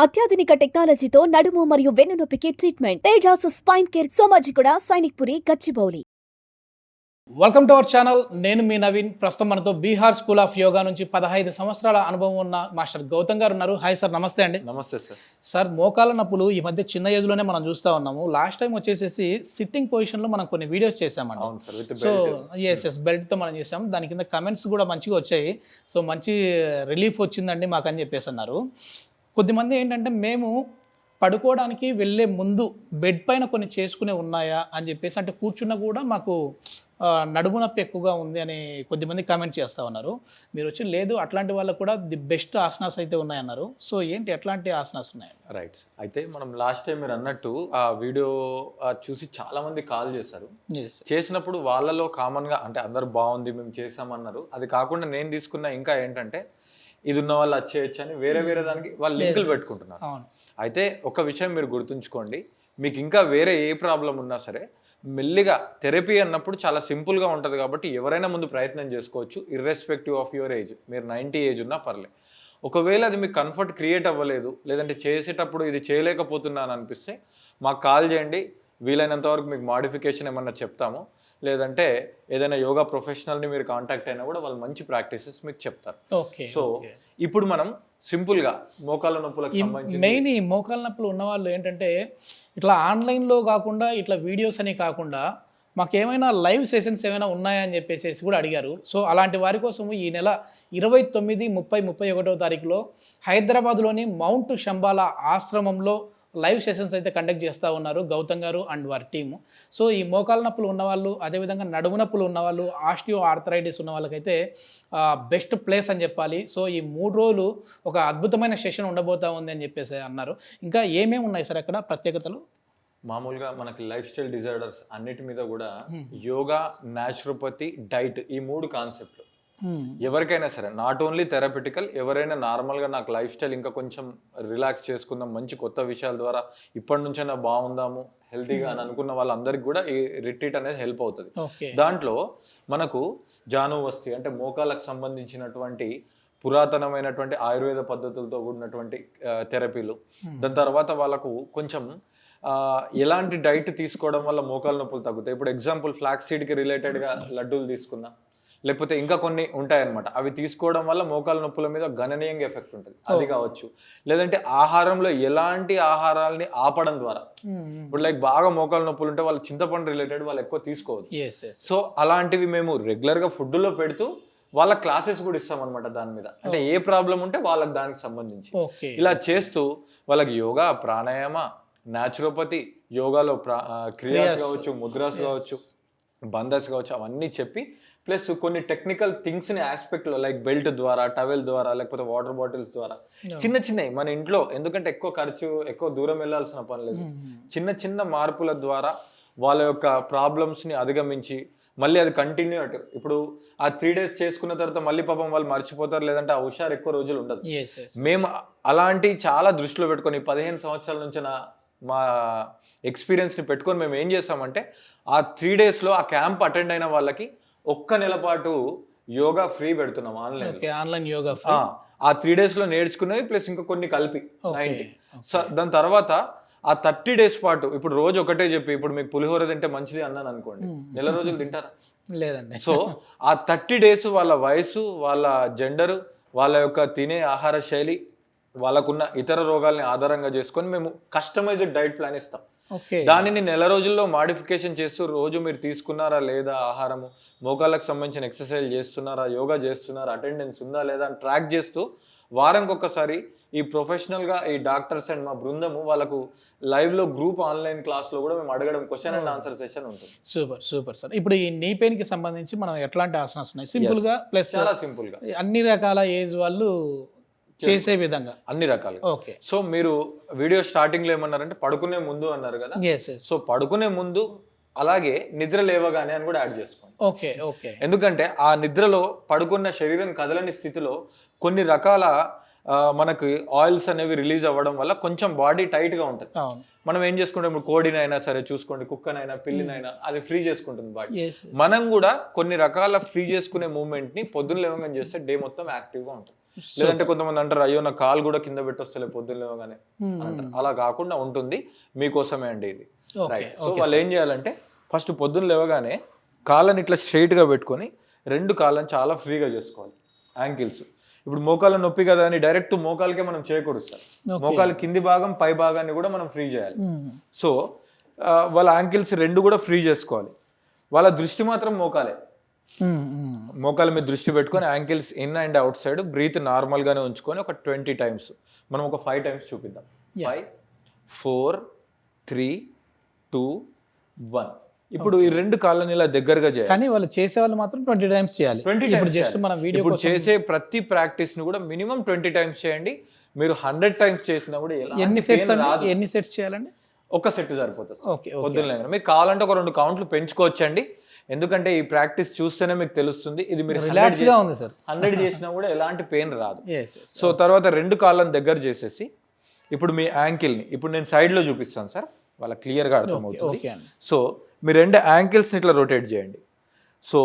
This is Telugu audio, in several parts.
అత్యాధునిక టెక్నాలజీతో నడుము మరియు వెన్నునొప్పికి treatment Tejas spine care Somajiguda Sainikpuri Gachibowli. Welcome to our channel. నేను మీ నవీన్. ప్రస్తుతం మనతో బీహార్ స్కూల్ ఆఫ్ యోగా నుంచి 15 సంవత్సరాల అనుభవం ఉన్న మాస్టర్ గౌతమ్ గారు ఉన్నారు. హాయ్ సార్, నమస్తే అండి. నమస్తే సార్. సార్, మోకాల నొప్పులు ఈ మధ్య చిన్న ఏజ్లోనే మనం చూస్తూ ఉన్నాము. లాస్ట్ టైం వచ్చేసేసి సిట్టింగ్ పొజిషన్లో మనం కొన్ని వీడియోస్ చేసామండి. అవును సార్, విత్ సో ఎస్ బెల్ట్తో మనం చేసాం. దాని కింద కమెంట్స్ కూడా మంచిగా వచ్చాయి. సో మంచి రిలీఫ్ వచ్చిందండి మాకు అని చెప్పేసి అన్నారు. కొద్దిమంది ఏంటంటే మేము పడుకోవడానికి వెళ్ళే ముందు బెడ్ పైన కొన్ని చేసుకునే ఉన్నాయా అని చెప్పేసి, అంటే కూర్చున్నా కూడా మాకు నడుము నొప్పి ఎక్కువగా ఉంది అని కొద్దిమంది కామెంట్ చేస్తూ ఉన్నారు. మీరు వచ్చి లేదు అట్లాంటి వాళ్ళకు కూడా ది బెస్ట్ ఆసనాస్ అయితే ఉన్నాయన్నారు. సో ఏంటి, ఎట్లాంటి ఆసనాస్ ఉన్నాయి? రైట్. అయితే మనం లాస్ట్ టైం మీరు అన్నట్టు ఆ వీడియో చూసి చాలా మంది కాల్ చేశారు. చేసినప్పుడు వాళ్ళలో కామన్గా అంటే అందరు బాగుంది మేము చేసామన్నారు. అది కాకుండా నేను తీసుకున్న ఇంకా ఏంటంటే ఇది ఉన్న వాళ్ళు వచ్చేయచ్చు అని వేరే దానికి వాళ్ళు లింకులు పెట్టుకుంటున్నారు. అయితే ఒక విషయం మీరు గుర్తుంచుకోండి, మీకు ఇంకా వేరే ఏ ప్రాబ్లం ఉన్నా సరే మెల్లిగా థెరపీ అన్నప్పుడు చాలా సింపుల్గా ఉంటుంది కాబట్టి ఎవరైనా ముందు ప్రయత్నం చేసుకోవచ్చు, ఇర్రెస్పెక్టివ్ ఆఫ్ యువర్ ఏజ్. మీరు 90 ఏజ్ ఉన్నా పర్లేదు. ఒకవేళ అది మీకు కంఫర్ట్ క్రియేట్ అవ్వలేదు, లేదంటే చేసేటప్పుడు ఇది చేయలేకపోతున్నాను అనిపిస్తే మాకు కాల్ చేయండి. వీలైనంత వరకు మీకు మాడిఫికేషన్ ఏమన్నా చెప్తాము, లేదంటే ఏదైనా యోగా ప్రొఫెషనల్ని మీరు కాంటాక్ట్ అయినా కూడా వాళ్ళు మంచి ప్రాక్టీసెస్ మీకు చెప్తారు. సో ఇప్పుడు మనం సింపుల్గా మోకాళ్ళ నొప్పులకు సంబంధించి మెయిన్ ఈ మోకాళ్ళ నొప్పులు ఉన్న వాళ్ళు ఏంటంటే ఇట్లా ఆన్లైన్లో కాకుండా ఇట్లా వీడియోస్ అని కాకుండా మాకు ఏమైనా లైవ్ సెషన్స్ ఏమైనా ఉన్నాయా అని చెప్పేసి కూడా అడిగారు. సో అలాంటి వారి కోసం ఈ నెల 29, 30, 31వ తారీఖులో హైదరాబాద్లోని మౌంట్ శంబాలా ఆశ్రమంలో లైవ్ సెషన్స్ అయితే కండక్ట్ చేస్తూ ఉన్నారు గౌతమ్ గారు అండ్ వారి టీము. సో ఈ మోకాల నొప్పులు ఉన్నవాళ్ళు, అదేవిధంగా నడుము నొప్పులు ఉన్నవాళ్ళు, ఆస్టియో ఆర్థరైటిస్ ఉన్న వాళ్ళకైతే బెస్ట్ ప్లేస్ అని చెప్పాలి. సో ఈ 3 రోజులు ఒక అద్భుతమైన సెషన్ ఉండబోతా ఉంది అని చెప్పేసి అన్నారు. ఇంకా ఏమేమి ఉన్నాయి సార్ అక్కడ ప్రత్యేకతలు? మామూలుగా మనకి లైఫ్ స్టైల్ డిజార్డర్స్ అన్నిటి మీద కూడా యోగా, న్యాచురోపతి, డైట్ ఈ 3 కాన్సెప్ట్లు ఎవరికైనా సరే, నాట్ ఓన్లీ థెరపిటికల్, ఎవరైనా నార్మల్గా నాకు లైఫ్ స్టైల్ ఇంకా కొంచెం రిలాక్స్ చేసుకుందాం, మంచి కొత్త విషయాల ద్వారా ఇప్పటి నుంచైనా బాగుందాము హెల్తీగా అని అనుకున్న వాళ్ళందరికీ కూడా ఈ రిట్రీట్ అనేది హెల్ప్ అవుతుంది. దాంట్లో మనకు జానువస్తి అంటే మోకాలకు సంబంధించినటువంటి పురాతనమైనటువంటి ఆయుర్వేద పద్ధతులతో కూడినటువంటి థెరపీలు, దాని తర్వాత వాళ్ళకు కొంచెం ఎలాంటి డైట్ తీసుకోవడం వల్ల మోకాల నొప్పులు తగ్గుతాయి. ఇప్పుడు ఎగ్జాంపుల్ ఫ్లాక్స్ సీడ్కి రిలేటెడ్గా లడ్డూలు తీసుకున్నా, లేకపోతే ఇంకా కొన్ని ఉంటాయన్నమాట, అవి తీసుకోవడం వల్ల మోకాల నొప్పుల మీద గణనీయంగా ఎఫెక్ట్ ఉంటుంది. అది కావచ్చు, లేదంటే ఆహారంలో ఎలాంటి ఆహారాలని ఆపడం ద్వారా, ఇప్పుడు లైక్ బాగా మోకాల నొప్పులు ఉంటే వాళ్ళు చింతపండు రిలేటెడ్ వాళ్ళు ఎక్కువ తీసుకోవద్దు. సో అలాంటివి మేము రెగ్యులర్గా ఫుడ్లో పెడుతూ వాళ్ళ క్లాసెస్ కూడా ఇస్తాం అనమాట దాని మీద. అంటే ఏ ప్రాబ్లం ఉంటే వాళ్ళకి దానికి సంబంధించి ఇలా చేస్తూ వాళ్ళకి యోగా, ప్రాణాయామ, న్యాచురోపతి, యోగాలో క్రియాస్ కావచ్చు, ముద్రాస్ కావచ్చు, బందర్స్ కావచ్చు, అవన్నీ చెప్పి ప్లస్ కొన్ని టెక్నికల్ థింగ్స్ని ఆస్పెక్ట్లో లైక్ బెల్ట్ ద్వారా, టవెల్ ద్వారా, లేకపోతే వాటర్ బాటిల్స్ ద్వారా చిన్నవి మన ఇంట్లో, ఎందుకంటే ఎక్కువ ఖర్చు, ఎక్కువ దూరం వెళ్ళాల్సిన పని లేదు, చిన్న మార్పుల ద్వారా వాళ్ళ యొక్క ప్రాబ్లమ్స్ని అధిగమించి మళ్ళీ అది కంటిన్యూ అటు. ఇప్పుడు ఆ 3 days చేసుకున్న తర్వాత మళ్ళీ పాపం వాళ్ళు మర్చిపోతారు, లేదంటే ఆ హుషారు ఎక్కువ రోజులు ఉండదు. మేము అలాంటి చాలా దృష్టిలో పెట్టుకొని 15 సంవత్సరాల నుంచి మా ఎక్స్పీరియన్స్ని పెట్టుకొని మేము ఏం చేస్తామంటే ఆ 3 daysలో ఆ క్యాంప్ అటెండ్ అయిన వాళ్ళకి 1 నెల పాటు యోగా ఫ్రీ పెడుతున్నాం ఆన్లైన్ యోగా. ఆ 3 daysలో నేర్చుకున్నవి ప్లస్ ఇంకా కొన్ని కలిపి 90. దాని తర్వాత ఆ 30 days పాటు, ఇప్పుడు రోజు ఒకటే చెప్పి ఇప్పుడు మీకు పులిహోర తింటే మంచిది అన్నాను అనుకోండి, నెల రోజులు తింటారా? లేదండి. సో ఆ 30 days వాళ్ళ వయసు, వాళ్ళ జెండరు, వాళ్ళ యొక్క తినే ఆహార శైలి, వాళ్ళకున్న ఇతర రోగాల్ని ఆధారంగా చేసుకొని మేము కస్టమైజ్డ్ డైట్ ప్లాన్ ఇస్తాం. దానిని నెల రోజుల్లో మాడిఫికేషన్ చేస్తూ రోజు మీరు తీసుకున్నారా లేదా ఆహారము, మోకాళ్ళకు సంబంధించిన ఎక్సర్సైజ్ చేస్తున్నారా, యోగా చేస్తున్నారా, అటెండెన్స్ ఉందా లేదా అని ట్రాక్ చేస్తూ వారంకి ఒక్కసారి ఈ ప్రొఫెషనల్గా ఈ డాక్టర్స్ అండ్ మా బృందము వాళ్ళకు లైవ్లో గ్రూప్ ఆన్లైన్ క్లాస్లో కూడా మేము అడగడం క్వశ్చన్ అండ్ ఆన్సర్ సెషన్ ఉంటుంది. Super sir. ఇప్పుడు ఈ నీ పెయిన్కి సంబంధించి మనం ఎట్లాంటి ఆసనాస్ ఉన్నాయి? సింపుల్గా ప్లస్ చాలా సింపుల్గా అన్ని రకాల ఏజ్ వాళ్ళు చేసే విధంగా అన్ని రకాలు. సో మీరు వీడియో స్టార్టింగ్ లో ఏమన్నారంటే పడుకునే ముందు అన్నారు కదా. సో పడుకునే ముందు అలాగే నిద్ర లేవగానే అని కూడా యాడ్ చేసుకోండి. ఎందుకంటే ఆ నిద్రలో పడుకున్న శరీరం కదలని స్థితిలో కొన్ని రకాల మనకి ఆయిల్స్ అనేవి రిలీజ్ అవ్వడం వల్ల కొంచెం బాడీ టైట్ గా ఉంటుంది. మనం ఏం చేసుకుంటాం, ఇప్పుడు కోడినైనా సరే చూసుకోండి, కుక్కనైనా పిల్లినైనా అది ఫ్రీ చేసుకుంటుంది బాడీ. మనం కూడా కొన్ని రకాల ఫ్రీ చేసుకునే మూవ్మెంట్ ని పొద్దున్న లేవగానే చేస్తే డే మొత్తం యాక్టివ్ గా ఉంటుంది. లేదంటే కొంతమంది అంటారు అయ్యో నా కాలు కూడా కింద పెట్టొస్తలే పొద్దున్న లేవగానే అంటారు. అలా కాకుండా ఉంటుంది, మీకోసమే అండి ఇది. రైట్. సో వాళ్ళు ఏం చేయాలంటే ఫస్ట్ పొద్దున్న లేవగానే కాళ్ళని ఇట్లా స్ట్రైట్గా పెట్టుకొని 2 కాళ్ళని చాలా ఫ్రీగా చేసుకోవాలి. యాంకిల్స్ ఇప్పుడు మోకాళ్ళ నొప్పి కదా అని డైరెక్ట్ మోకాలకే మనం చేయకూడదు సార్. మోకాలు కింది భాగం పై భాగాన్ని కూడా మనం ఫ్రీ చేయాలి. సో వాళ్ళ యాంకిల్స్ 2 కూడా ఫ్రీ చేసుకోవాలి. వాళ్ళ దృష్టి మాత్రం మోకాలే. మోకాల మీద దృష్టి పెట్టుకొని ankles in and out side breathe normal గానే ఉంచుకొని ఒక 20 టైమ్స్, మనం ఒక 5 టైమ్స్ చూపిద్దాం. 5 4 3 2 1. ఇప్పుడు ఈ 2 కాళ్ళని ఇలా దగ్గరగా చేయాలి. కానీ వాళ్ళు చేసే వాళ్ళు మాత్రం 20 టైమ్స్ చేయాలి. 20 ఇప్పుడు జస్ట్ మనం వీడియో ఇప్పుడు చేసే ప్రతి ప్రాక్టీస్ ని కూడా మినిమం 20 టైమ్స్ చేయండి. మీరు 100 టైమ్స్ చేసినా కూడా ఎన్ని సెట్స్ చేయాలండి? ఒక సెట్ సరిపోతుంది. ఓకే. పొద్దున్న మీకు కావాలంటే ఒక 2 కౌంట్లు పెంచుకోవచ్చండి. ఎందుకంటే ఈ ప్రాక్టీస్ చూస్తేనే మీకు తెలుస్తుంది. ఇది మీరు రిలాక్స్ గా ఉంది సార్. 100 చేసినా కూడా ఎలాంటి పెయిన్ రాదు. సో తర్వాత 2 కాళ్ళని దగ్గర చేసేసి ఇప్పుడు మీ యాంకిల్ని ఇప్పుడు నేను సైడ్ లో చూపిస్తాను సార్, వాళ్ళ క్లియర్గా అర్థమవుతుంది. సో మీ 2 యాంకిల్స్ని ఇట్లా రొటేట్ చేయండి. సో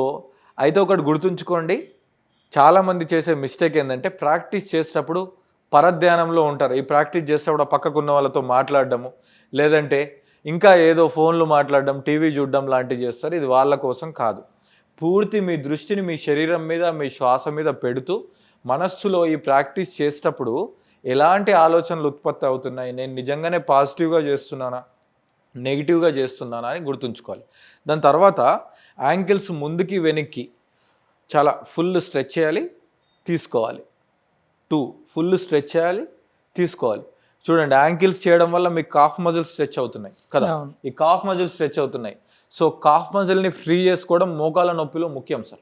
అయితే ఒకటి గుర్తుంచుకోండి, చాలామంది చేసే మిస్టేక్ ఏంటంటే ప్రాక్టీస్ చేసేటప్పుడు పరధ్యానంలో ఉంటారు. ఈ ప్రాక్టీస్ చేసేటప్పుడు పక్కకున్న వాళ్ళతో మాట్లాడడము, లేదంటే ఇంకా ఏదో ఫోన్లు మాట్లాడడం, టీవీ చూడడం లాంటివి చేస్తారు. ఇది వాళ్ళ కోసం కాదు. పూర్తి మీ దృష్టిని మీ శరీరం మీద, మీ శ్వాస మీద పెడుతూ మనస్సులో ఈ ప్రాక్టీస్ చేసేటప్పుడు ఎలాంటి ఆలోచనలు ఉత్పత్తి అవుతున్నాయి, నేను నిజంగానే పాజిటివ్గా చేస్తున్నానా, నెగిటివ్గా చేస్తున్నానా అని గుర్తుంచుకోవాలి. దాని తర్వాత యాంకిల్స్ ముందుకి వెనక్కి చాలా ఫుల్ స్ట్రెచ్ చేయాలి, తీసుకోవాలి. 2 ఫుల్ స్ట్రెచ్ చేయాలి, తీసుకోవాలి. చూడండి, యాంకిల్స్ చేయడం వల్ల మీ కాఫ్ మజిల్స్ స్ట్రెచ్ అవుతున్నాయి కదా, ఈ కాఫ్ మజిల్స్ స్ట్రెచ్ అవుతున్నాయి. సో కాఫ్ మజిల్ని ఫ్రీ చేసుకోవడం మోకాల నొప్పిలో ముఖ్యం సార్.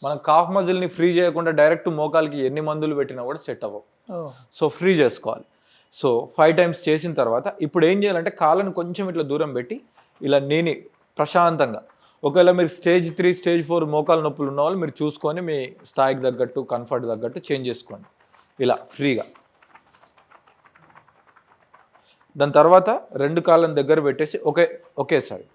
మనం కాఫ్ మజిల్ని ఫ్రీ చేయకుండా డైరెక్ట్ మోకాలకి ఎన్ని మందులు పెట్టినా కూడా సెట్ అవ్వవు. సో ఫ్రీ చేసుకోవాలి. సో 5 టైమ్స్ చేసిన తర్వాత ఇప్పుడు ఏం చేయాలంటే కాళ్ళని కొంచెం ఇట్లా దూరం పెట్టి ఇలా నేని ప్రశాంతంగా, ఒకవేళ మీరు స్టేజ్ 3 స్టేజ్ 4 మోకాల నొప్పులు ఉన్న వాళ్ళు మీరు చూసుకొని మీ స్థాయికి తగ్గట్టు కంఫర్ట్ తగ్గట్టు చేంజ్ చేసుకోండి ఇలా ఫ్రీగా. దాని తర్వాత 2 కాళ్ళని దగ్గర పెట్టేసి ఒకేసారి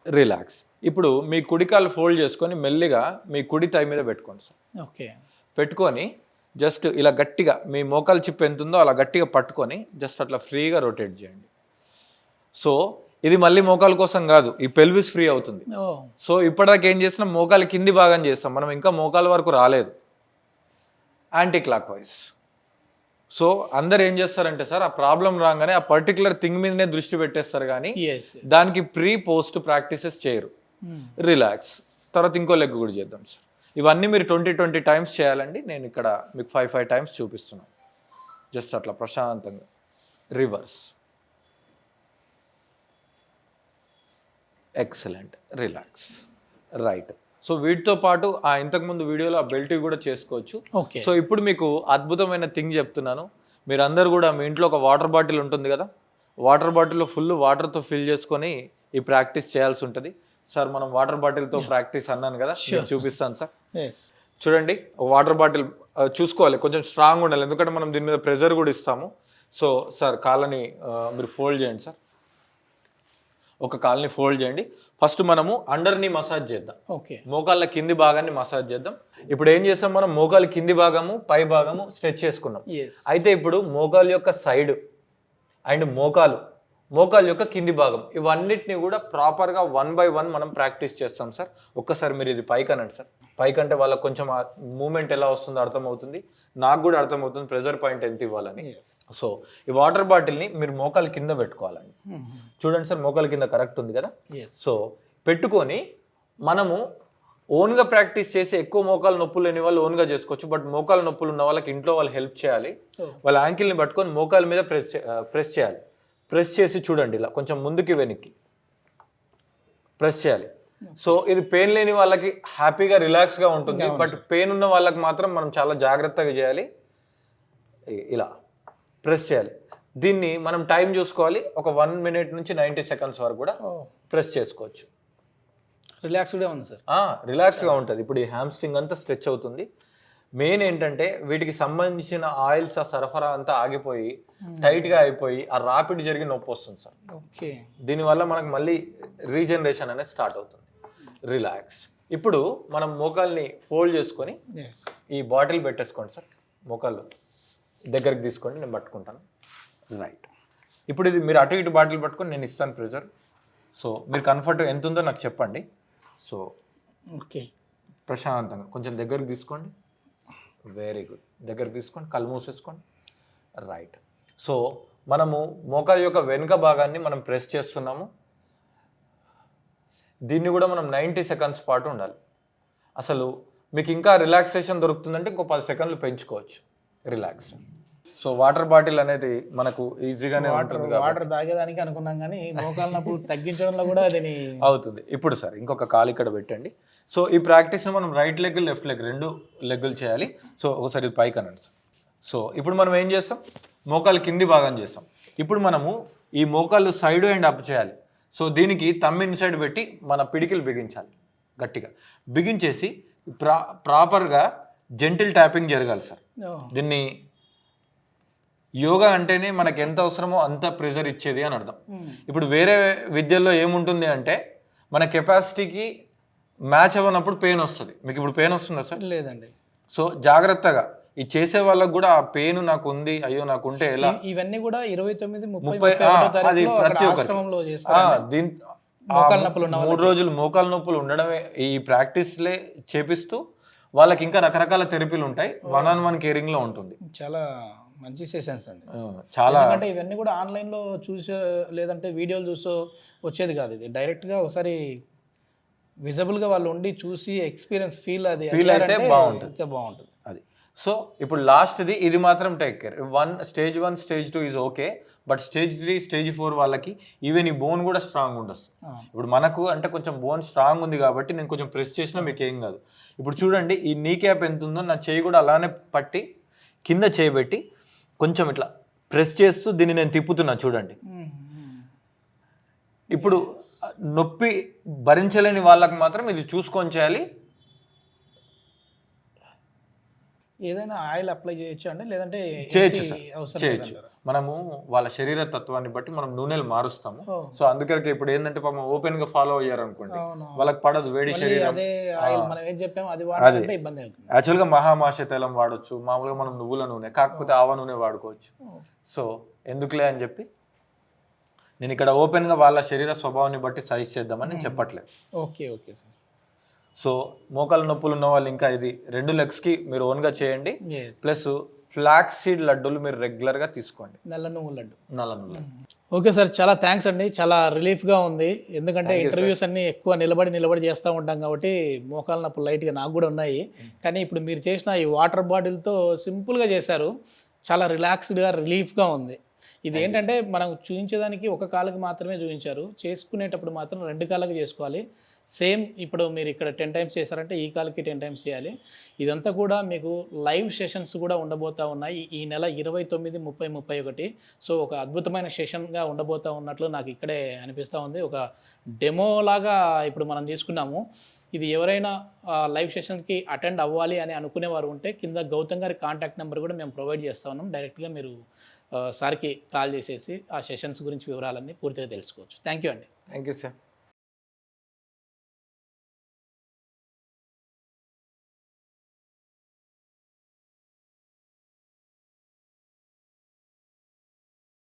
రిలాక్స్. ఇప్పుడు మీ కుడి కాళ్ళు ఫోల్డ్ చేసుకొని మెల్లిగా మీ కుడి థై మీద పెట్టుకోండి సార్. ఓకే. పెట్టుకొని జస్ట్ ఇలా గట్టిగా మీ మోకాలు చిప్ ఎంత ఉందో అలా గట్టిగా పట్టుకొని జస్ట్ అట్లా ఫ్రీగా రొటేట్ చేయండి. సో ఇది మళ్ళీ మోకాల కోసం కాదు, ఈ పెల్విస్ ఫ్రీ అవుతుంది. సో ఇప్పటిదాకా ఏం చేసినా మోకాలు కింది భాగం చేస్తాం, మనం ఇంకా మోకాల వరకు రాలేదు. Anti clock wise. సో అందరు ఏం చేస్తారంటే సార్, ఆ ప్రాబ్లం రాగానే ఆ పర్టికులర్ థింగ్ మీదనే దృష్టి పెట్టేస్తారు, కానీ దానికి ప్రీ పోస్ట్ ప్రాక్టీసెస్ చేయరు. రిలాక్స్. తర్వాత ఇంకో లెగ్ కూడా చేద్దాం సార్. ఇవన్నీ మీరు 20 టైమ్స్ చేయాలండి. నేను ఇక్కడ మీకు 5 టైమ్స్ చూపిస్తున్నాను. జస్ట్ అట్లా ప్రశాంతంగా reverse. Excellent. Relax. Right. So వీటితో పాటు ఆ ఇంతకుముందు వీడియోలో ఆ బెల్ట్ కూడా చేసుకోవచ్చు. సో ఇప్పుడు మీకు అద్భుతమైన థింగ్ చెప్తున్నాను. మీరందరూ కూడా మీ ఇంట్లో ఒక వాటర్ బాటిల్ ఉంటుంది కదా, వాటర్ బాటిల్లో ఫుల్ వాటర్తో ఫిల్ చేసుకొని ఈ ప్రాక్టీస్ చేయాల్సి ఉంటుంది. సార్ మనం వాటర్ బాటిల్తో ప్రాక్టీస్ అన్నాను కదా, చూపిస్తాను సార్. చూడండి, వాటర్ బాటిల్ చూసుకోవాలి, కొంచెం స్ట్రాంగ్ ఉండాలి, ఎందుకంటే మనం దీని మీద ప్రెజర్ కూడా ఇస్తాము. సో సార్ కాళ్ళని మీరు ఫోల్డ్ చేయండి సార్. ఒక కాళ్ళని ఫోల్డ్ చేయండి. ఫస్ట్ మనము అండర్ని మసాజ్ చేద్దాం. మోకాళ్ళ కింది భాగాన్ని మసాజ్ చేద్దాం. ఇప్పుడు ఏం చేస్తాం, మనం మోకాళ్ళ కింది భాగము పై భాగము స్ట్రెచ్ చేసుకున్నాం. అయితే ఇప్పుడు మోకాలు యొక్క సైడ్ అండ్ మోకాలు యొక్క కింది భాగం ఇవన్నిటిని కూడా ప్రాపర్గా 1 by 1 మనం ప్రాక్టీస్ చేస్తాం సార్. ఒక్కసారి మీరు ఇది పైకి అనండి సార్. పైకంటే వాళ్ళకి కొంచెం మూమెంట్ ఎలా వస్తుందో అర్థమవుతుంది, నాకు కూడా అర్థమవుతుంది ప్రెజర్ పాయింట్ ఎంత ఇవ్వాలని. సో ఈ వాటర్ బాటిల్ని మీరు మోకాలు కింద పెట్టుకోవాలండి. చూడండి సార్, మోకాలు కింద కరెక్ట్ ఉంది కదా. సో పెట్టుకొని మనము ఓన్గా ప్రాక్టీస్ చేసి ఎక్కువ మోకాలు నొప్పులు లేని వాళ్ళు ఓన్గా చేసుకోవచ్చు. బట్ మోకాలు నొప్పులు ఉన్న వాళ్ళకి ఇంట్లో వాళ్ళు హెల్ప్ చేయాలి. వాళ్ళ యాంకిల్ని పట్టుకొని మోకాల మీద ప్రెస్ చేయాలి. ప్రెస్ చేసి చూడండి, ఇలా కొంచెం ముందుకి వెనక్కి ప్రెస్ చేయాలి. సో ఇది పెయిన్ లేని వాళ్ళకి హ్యాపీగా రిలాక్స్గా ఉంటుంది. బట్ పెయిన్ ఉన్న వాళ్ళకి మాత్రం మనం చాలా జాగ్రత్తగా చేయాలి. ఇలా ప్రెస్ చేయాలి. దీన్ని మనం టైం చూసుకోవాలి. ఒక 1 minute నుంచి 90 seconds వరకు కూడా ప్రెస్ చేసుకోవచ్చు. రిలాక్స్గా ఉంది సార్. రిలాక్స్గా ఉంటుంది. ఇప్పుడు ఈ హ్యామ్స్ట్రింగ్ అంతా స్ట్రెచ్ అవుతుంది. మెయిన్ ఏంటంటే వీటికి సంబంధించిన ఆయిల్స్ ఆ సరఫరా అంతా ఆగిపోయి టైట్గా అయిపోయి ఆ రాపిడ్ జరిగి నొప్పి వస్తుంది సార్. ఓకే. దీనివల్ల మనకు మళ్ళీ రీజనరేషన్ అనేది స్టార్ట్ అవుతుంది. రిలాక్స్. ఇప్పుడు మనం మోకాల్ని ఫోల్డ్ చేసుకొని ఈ బాటిల్ పెట్టేసుకోండి సార్. మోకాళ్ళు దగ్గరికి తీసుకోండి, నేను పట్టుకుంటాను. రైట్. ఇప్పుడు ఇది మీరు అటు ఇటు బాటిల్ పట్టుకొని నేను ఇస్తాను ప్రెజర్. సో మీరు కంఫర్ట్ ఎంత ఉందో నాకు చెప్పండి. సో ఓకే, ప్రశాంతంగా కొంచెం దగ్గరికి తీసుకోండి. Very good. దగ్గరికి తీసుకోండి, కళ్ళు మూసేసుకోండి. రైట్. సో మనము మోకాలు యొక్క వెనుక భాగాన్ని మనం ప్రెస్ చేస్తున్నాము. దీన్ని కూడా మనం 90 సెకండ్స్ పాటు ఉండాలి. అసలు మీకు ఇంకా రిలాక్సేషన్ దొరుకుతుందంటే ఇంకో 10 సెకండ్లు పెంచుకోవచ్చు. రిలాక్స్. సో వాటర్ బాటిల్ అనేది మనకు ఈజీగానే ఉంటుంది. వాటర్ తాగేదానికి అనుకున్నాం కానీ మోకాలు నొప్పి తగ్గించడంలో కూడా అది అవుతుంది. ఇప్పుడు సార్ ఇంకొక కాలు ఇక్కడ పెట్టండి. సో ఈ ప్రాక్టీస్ని మనం రైట్ లెగ్ లెఫ్ట్ లెగ్ 2 లెగ్గులు చేయాలి. సో ఒకసారి ఇది పైకి అనండి సార్. సో ఇప్పుడు మనం ఏం చేస్తాం, మోకాలు కింది భాగం చేస్తాం. ఇప్పుడు మనము ఈ మోకాళ్ళు సైడ్ అండ్ అప్ చేయాలి. సో దీనికి తమ్ ఇన్సైడ్ పెట్టి మన పిడికిలు బిగించాలి. గట్టిగా బిగించేసి ప్రాపర్గా జెంటిల్ ట్యాపింగ్ జరగాలి సార్. దీన్ని యోగా అంటేనే మనకి ఎంత అవసరమో అంత ప్రెజర్ ఇచ్చేది అని అర్థం. ఇప్పుడు వేరే విద్యల్లో ఏముంటుంది అంటే మన కెపాసిటీకి మ్యాచ్ అవ్వనప్పుడు పెయిన్ వస్తుంది. మీకు ఇప్పుడు పెయిన్ వస్తుందా సార్? లేదండి. సో జాగ్రత్తగా ఈ చేసే వాళ్ళకు కూడా ఆ పెయిన్ నాకు ఉంది, అయ్యో నాకు ఉంటే ఎలా, ఇవన్నీ కూడా 29, 30, అది ప్రతి ఒక్కరు 3 రోజులు మోకాలు నొప్పులు ఉండడమే ఈ ప్రాక్టీస్లే చేపిస్తూ వాళ్ళకి ఇంకా రకరకాల థెరపీలు ఉంటాయి. 1-on-1 కేరింగ్ లో ఉంటుంది. చాలా మంచి సెషన్స్ అండి. చాలా అంటే ఇవన్నీ కూడా ఆన్లైన్ లో చూసో లేదంటే వీడియోలు చూసో వచ్చేది కాదు. ఇది డైరెక్ట్ గా ఒకసారి విజిబుల్ గా వాళ్ళు ఉండి చూసి ఎక్స్పీరియన్స్ ఫీల్ అయితే బాగుంటుంది అది. సో ఇప్పుడు లాస్ట్ది ఇది మాత్రం take care. Stage 1 stage 2 is okay, but stage 3 stage 4 వాళ్ళకి ఈవెన్ ఈ బోన్ కూడా స్ట్రాంగ్ ఉండదు. ఇప్పుడు మనకు అంటే కొంచెం బోన్ స్ట్రాంగ్ ఉంది కాబట్టి నేను కొంచెం ప్రెస్ చేసినా మీకు ఏం కాదు. ఇప్పుడు చూడండి ఈ నీ క్యాప్ ఎంత ఉందో నా చేయి కూడా అలానే పట్టి కింద చేయబెట్టి కొంచెం ఇట్లా ప్రెస్ చేస్తూ దీన్ని నేను తిప్పుతున్నా చూడండి. ఇప్పుడు నొప్పి భరించలేని వాళ్ళకి మాత్రం ఇది చూసుకొని చేయాలి. ఏదైనా ఆయిల్ అప్లై చేయొచ్చు అండి, లేదంటే చేయొచ్చు. మనము వాళ్ళ శరీర తత్వాన్ని బట్టి మనం నూనెలు మారుస్తాము. సో అందుకని ఇప్పుడు ఏంటంటే పాపం ఓపెన్ గా ఫాలో అయ్యారు అనుకోండి, వాళ్ళకి పడదు వేడి శరీరం. యాక్చువల్ గా మహామాష తైలం వాడొచ్చు, మామూలుగా మనం నువ్వుల నూనె, కాకపోతే ఆవ నూనె వాడుకోవచ్చు. సో ఎందుకులే అని చెప్పి నేను ఇక్కడ ఓపెన్ గా వాళ్ళ శరీర స్వభావాన్ని బట్టి సైజ్ చేద్దామని నేను చెప్పట్లేదు. Okay okay sir. సో మోకాళ్ళ నొప్పులు ఉన్న వాళ్ళు ఇంకా ఇది 2 లెగ్స్కి మీరు ఓన్గా చేయండి. ప్లస్ ఫ్లాక్స్ సీడ్ లడ్డూలు మీరు రెగ్యులర్గా తీసుకోండి. నల్ల నువ్వు లడ్డు. ఓకే సార్, చాలా థ్యాంక్స్ అండి. చాలా రిలీఫ్గా ఉంది. ఎందుకంటే ఇంటర్వ్యూస్ అన్ని ఎక్కువ నిలబడి చేస్తూ ఉంటాం కాబట్టి మోకాళ్ళ నొప్పులు లైట్గా నాకు కూడా ఉన్నాయి. కానీ ఇప్పుడు మీరు చేసిన ఈ వాటర్ బాటిల్తో సింపుల్గా చేశారు. చాలా రిలాక్స్డ్గా రిలీఫ్గా ఉంది. ఇది ఏంటంటే మనం చూపించేదానికి ఒక కాలుకి మాత్రమే చూపించారు, చేసుకునేటప్పుడు మాత్రం 2 కాళ్ళకి చేసుకోవాలి. సేమ్ ఇప్పుడు మీరు ఇక్కడ 10 టైమ్స్ చేశారంటే ఈ కాలుకి 10 టైమ్స్ చేయాలి. ఇదంతా కూడా మీకు లైవ్ సెషన్స్ కూడా ఉండబోతూ ఉన్నాయి ఈ నెల 29, 30, 31. సో ఒక అద్భుతమైన సెషన్గా ఉండబోతూ ఉన్నట్లు నాకు ఇక్కడే అనిపిస్తూ ఉంది. ఒక డెమోలాగా ఇప్పుడు మనం తీసుకున్నాము. ఇది ఎవరైనా లైవ్ సెషన్కి అటెండ్ అవ్వాలి అని అనుకునేవారు ఉంటే కింద గౌతమ్ గారి కాంటాక్ట్ నెంబర్ కూడా మేము ప్రొవైడ్ చేస్తూ ఉన్నాం. డైరెక్ట్గా మీరు సార్కి కాల్ చేసేసి ఆ సెషన్స్ గురించి వివరాలన్నీ పూర్తిగా తెలుసుకోవచ్చు. థ్యాంక్ యూ అండి. Thank you sir.